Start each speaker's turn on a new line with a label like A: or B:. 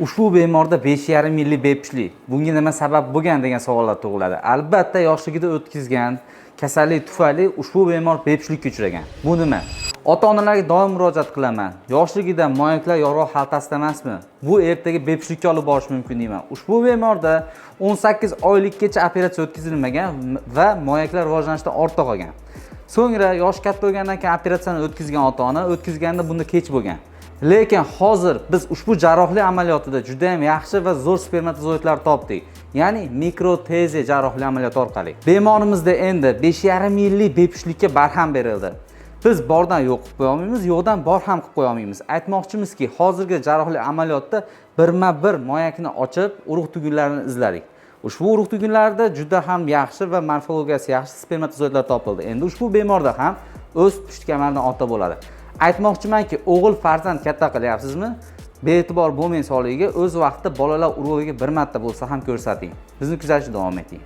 A: Ushbu bemorda 5,5 yillik bepushtlik. Bunga nima sabab bo'lgan degan savollar tug'iladi. Albatta, yoshligida o'tkazgan kasallik tufayli ushbu bemor bepushtlikka uchragan. Bu nima? Ota-onalarga doim murojaat qilaman. Yoshligida moyaklar yorug' xaltasida emasmi? Bu ertaga bepushtlikka olib borish mumkin deyman. Ushbu bemorda 18 oylikgacha operatsiya o'tkazilmagan va moyaklar rivojlanishdan ortda qolgan. So'ngra yoshi katta bo'lgandan keyin operatsiyani o'tkazgan ota-ona o'tkazganda bunda kech bo'lgan. Lekin hozir biz ushbu jarrohlik amaliyotida juda ham yaxshi va zo'r spermatozoidlar topdik. Ya'ni mikroteziya jarrohlik amaliyoti orqali. Bemorimizda endi 5,5 yillik bepushtlikka barham berildi. Biz bordan yo'q qilib qo'ya olmaymiz, yo'qdan bor ham qilib qo'ya olmaymiz. Aytmoqchimizki, hozirgi jarrohlik amaliyotda birma-bir moyakni ochib, urug' tugunlarini izladik. Ushbu urug' tugunlarda juda ham yaxshi va morfologiyasi yaxshi spermatozoidlar topildi. Endi ushbu bemorda ham o'z pusht kamaridan ota bo'ladi. Aytmoqchimanki, o'g'il farzand katta qilyapsizmi? Bee'tibor bo'lmang sog'ligiga, o'z vaqtida bolalar urug'iga bir marta bo'lsa ham ko'rsating. Bizni kuzatishda davom eting.